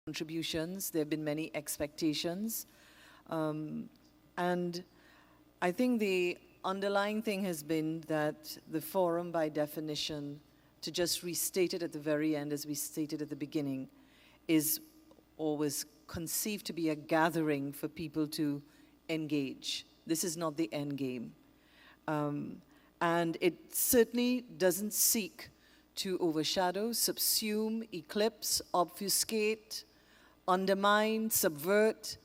contributions. There have been many expectations. And I think the underlying thing has been that the forum, by definition, to just restate it at the very end, as we stated at the beginning, is always conceived to be a gathering for people to engage. This is not the end game. And it certainly doesn't seek to overshadow, subsume, eclipse, obfuscate, undermine, subvert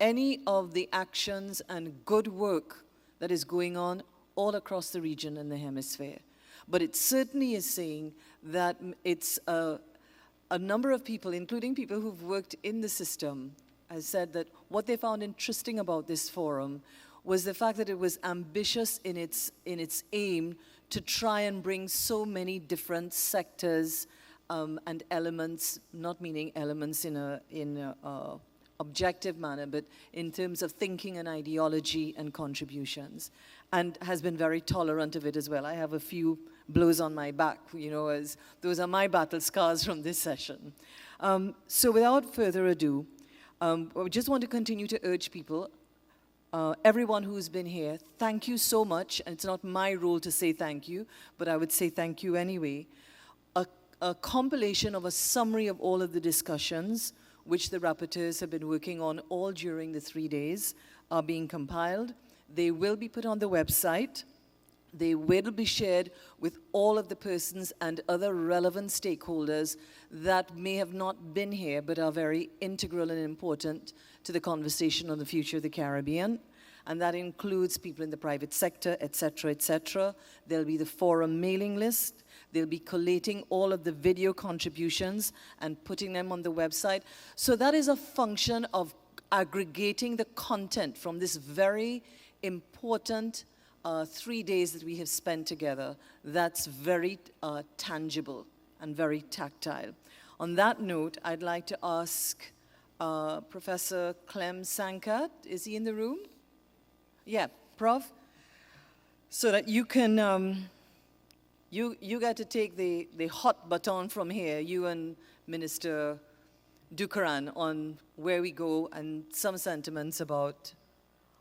any of the actions and good work that is going on all across the region and the hemisphere. But it certainly is saying that it's a number of people, including people who've worked in the system, has said that what they found interesting about this forum was the fact that it was ambitious in its aim to try and bring so many different sectors and elements, not meaning elements in a objective manner, but in terms of thinking and ideology and contributions, and has been very tolerant of it as well. I have a few blows on my back, you know, as those are my battle scars from this session. So without further ado, I just want to continue to urge people, everyone who's been here, thank you so much, and it's not my role to say thank you, but I would say thank you anyway. A compilation of a summary of all of the discussions which the rapporteurs have been working on all during the 3 days are being compiled. They will be put on the website. They will be shared with all of the persons and other relevant stakeholders that may have not been here but are very integral and important to the conversation on the future of the Caribbean. And that includes people in the private sector, et cetera, et cetera. There'll be the forum mailing list. They'll be collating all of the video contributions and putting them on the website. So that is a function of aggregating the content from this very important 3 days that we have spent together. That's very tangible and very tactile. On that note, I'd like to ask Professor Clem Sankat, is he in the room? Yeah, Prof. So that you can, you get to take the hot baton from here, you and Minister Dukaran, on where we go and some sentiments about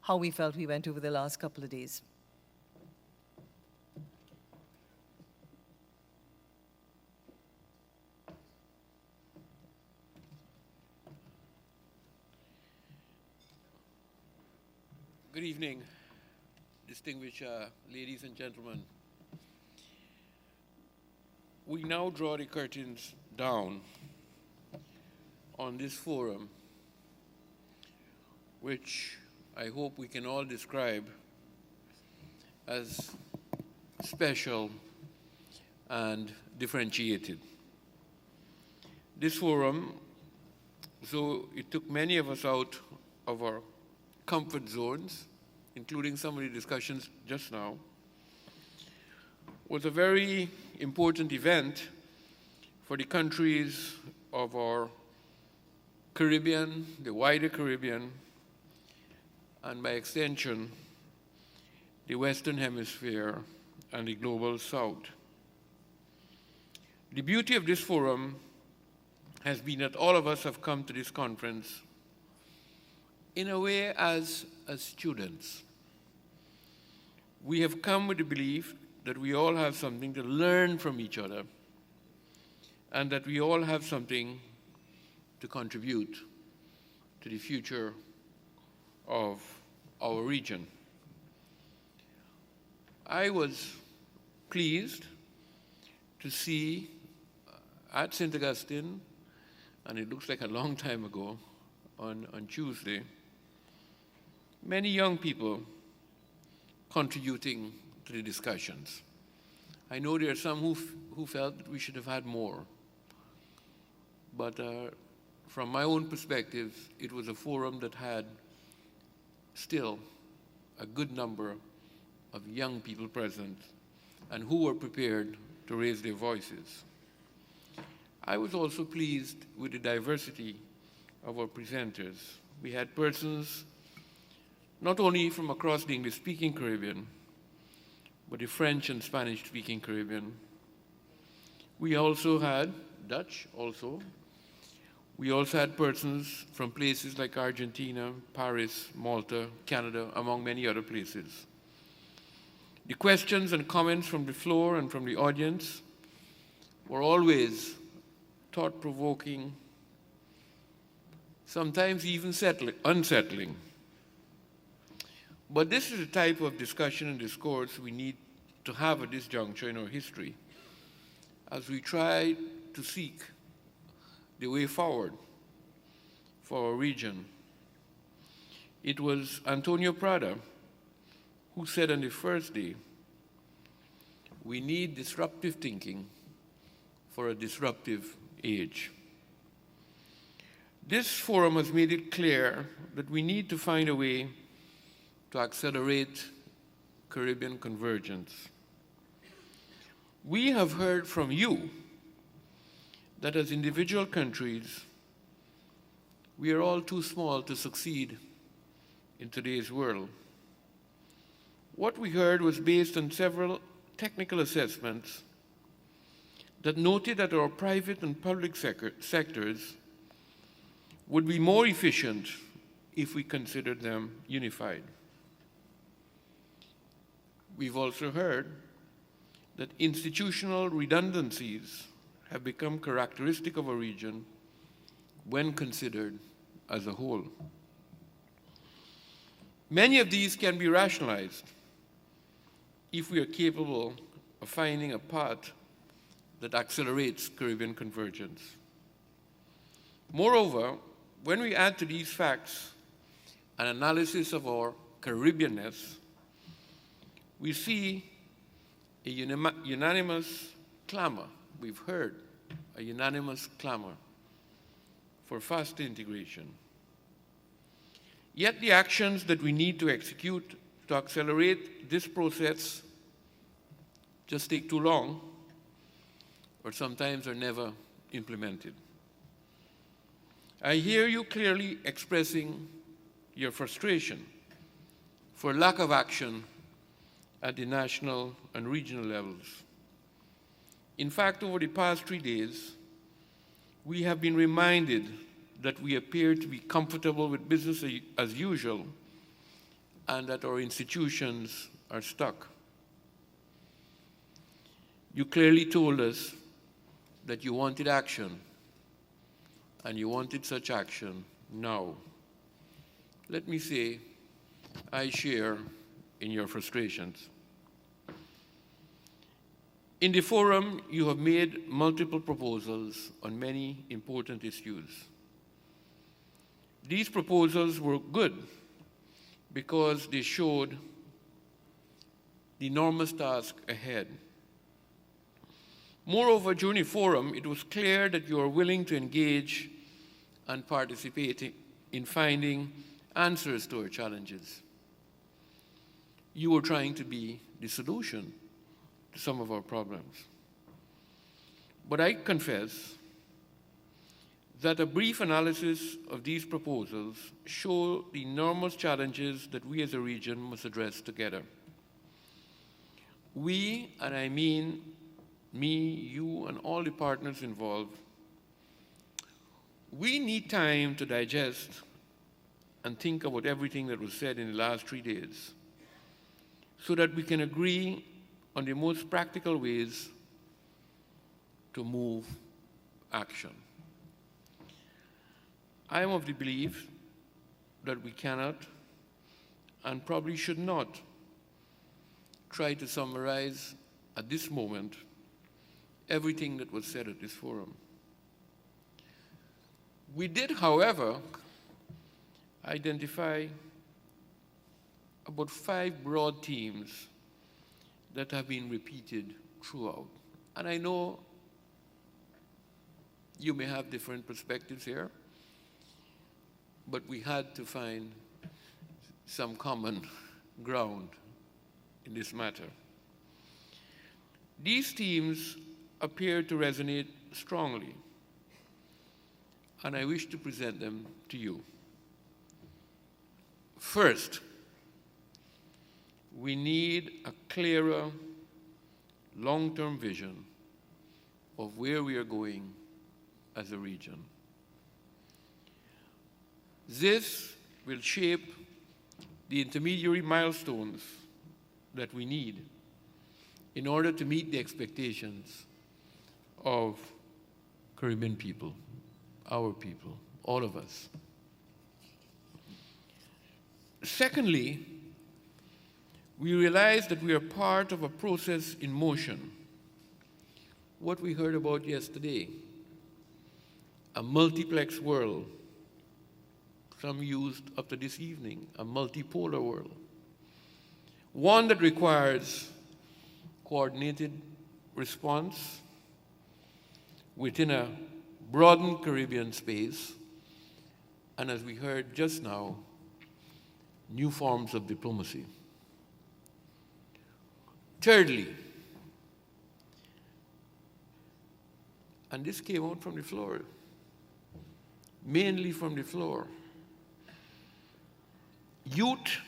how we felt we went over the last couple of days. Good evening, distinguished ladies and gentlemen. We now draw the curtains down on this forum, which I hope we can all describe as special and differentiated. This forum, so it took many of us out of our comfort zones, including some of the discussions just now, was a very important event for the countries of our Caribbean, the wider Caribbean, and by extension, the Western Hemisphere and the Global South. The beauty of this forum has been that all of us have come to this conference in a way as students. We have come with the belief that we all have something to learn from each other and that we all have something to contribute to the future of our region. I was pleased to see at St. Augustine, and it looks like a long time ago, on Tuesday, many young people contributing to the discussions. I know there are some who felt that we should have had more, but from my own perspective, it was a forum that had still a good number of young people present and who were prepared to raise their voices. I was also pleased with the diversity of our presenters. We had persons not only from across the English-speaking Caribbean, but the French and Spanish-speaking Caribbean. We also had Dutch also. We also had persons from places like Argentina, Paris, Malta, Canada, among many other places. The questions and comments from the floor and from the audience were always thought-provoking, sometimes even unsettling. But this is the type of discussion and discourse we need to have at this juncture in our history as we try to seek the way forward for our region. It was Antonio Prada who said on the first day, we need disruptive thinking for a disruptive age. This forum has made it clear that we need to find a way to accelerate Caribbean convergence. We have heard from you that as individual countries, we are all too small to succeed in today's world. What we heard was based on several technical assessments that noted that our private and public sectors would be more efficient if we considered them unified. We've also heard that institutional redundancies have become characteristic of a region when considered as a whole. Many of these can be rationalized if we are capable of finding a path that accelerates Caribbean convergence. Moreover, when we add to these facts an analysis of our Caribbeanness, we see a unanimous clamor. We've heard a unanimous clamor for faster integration. Yet the actions that we need to execute to accelerate this process just take too long, or sometimes are never implemented. I hear you clearly expressing your frustration for lack of action at the national and regional levels. In fact, over the past 3 days, we have been reminded that we appear to be comfortable with business as usual and that our institutions are stuck. You clearly told us that you wanted action, and you wanted such action now. Let me say, I share in your frustrations. In the forum, you have made multiple proposals on many important issues. These proposals were good because they showed the enormous task ahead. Moreover, during the forum, it was clear that you are willing to engage and participate in finding answers to our challenges. You were trying to be the solution to some of our problems. But I confess that a brief analysis of these proposals show the enormous challenges that we as a region must address together. We, and I mean me, you, and all the partners involved, we need time to digest and think about everything that was said in the last 3 days so that we can agree on the most practical ways to move action. I am of the belief that we cannot and probably should not try to summarize at this moment everything that was said at this forum. We did, however, identify about 5 broad themes that have been repeated throughout. And I know you may have different perspectives here, but we had to find some common ground in this matter. These themes appear to resonate strongly, and I wish to present them to you. First, we need a clearer long-term vision of where we are going as a region. This will shape the intermediary milestones that we need in order to meet the expectations of Caribbean people, our people, all of us. Secondly, we realize that we are part of a process in motion. What we heard about yesterday, a multiplex world, some used up to this evening, a multipolar world. One that requires coordinated response within a broadened Caribbean space, and as we heard just now, new forms of diplomacy. Thirdly, and this came out from the floor, mainly from the floor, youth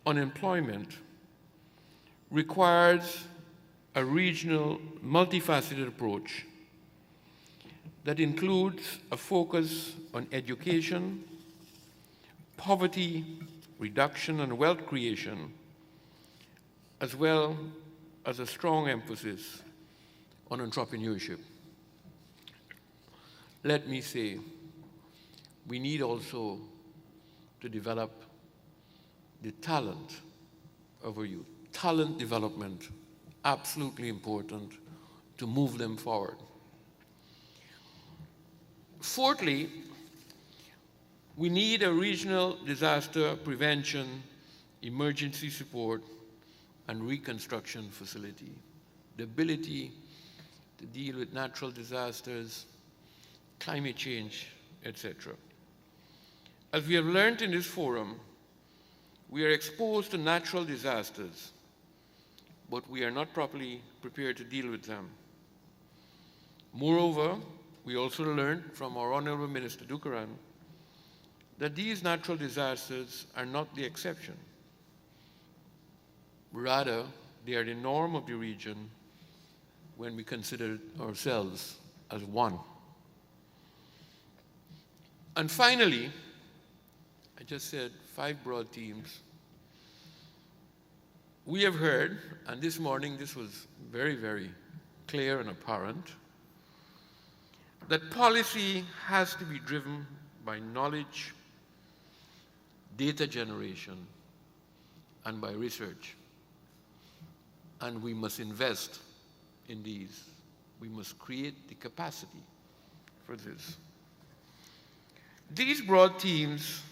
unemployment requires a regional, multifaceted approach that includes a focus on education, poverty reduction, and wealth creation, as well as a strong emphasis on entrepreneurship. Let me say, we need also to develop the talent of our youth. Talent development, absolutely important to move them forward. Fourthly, we need a regional disaster prevention, emergency support, and reconstruction facility. The ability to deal with natural disasters, climate change, etc. As we have learned in this forum, we are exposed to natural disasters, but we are not properly prepared to deal with them. Moreover, we also learned from our Honorable Minister Dukaran that these natural disasters are not the exception. Rather, they are the norm of the region when we consider ourselves as one. And finally, I just said 5 broad themes. We have heard, and this morning this was very, very clear and apparent, that policy has to be driven by knowledge, data generation, and by research. And we must invest in these. We must create the capacity for this. These broad themes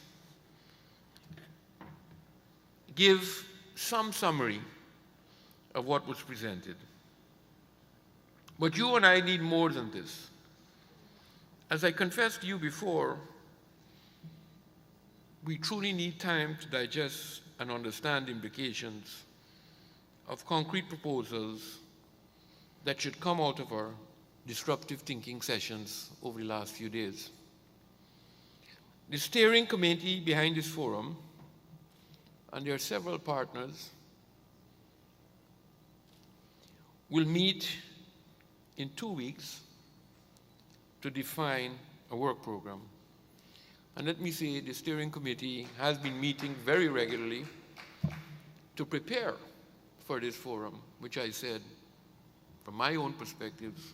give some summary of what was presented. But you and I need more than this. As I confessed to you before, we truly need time to digest and understand the implications of concrete proposals that should come out of our disruptive thinking sessions over the last few days. The steering committee behind this forum, and there are several partners, will meet in 2 weeks to define a work program. And let me say, the steering committee has been meeting very regularly to prepare for this forum, which I said, from my own perspectives,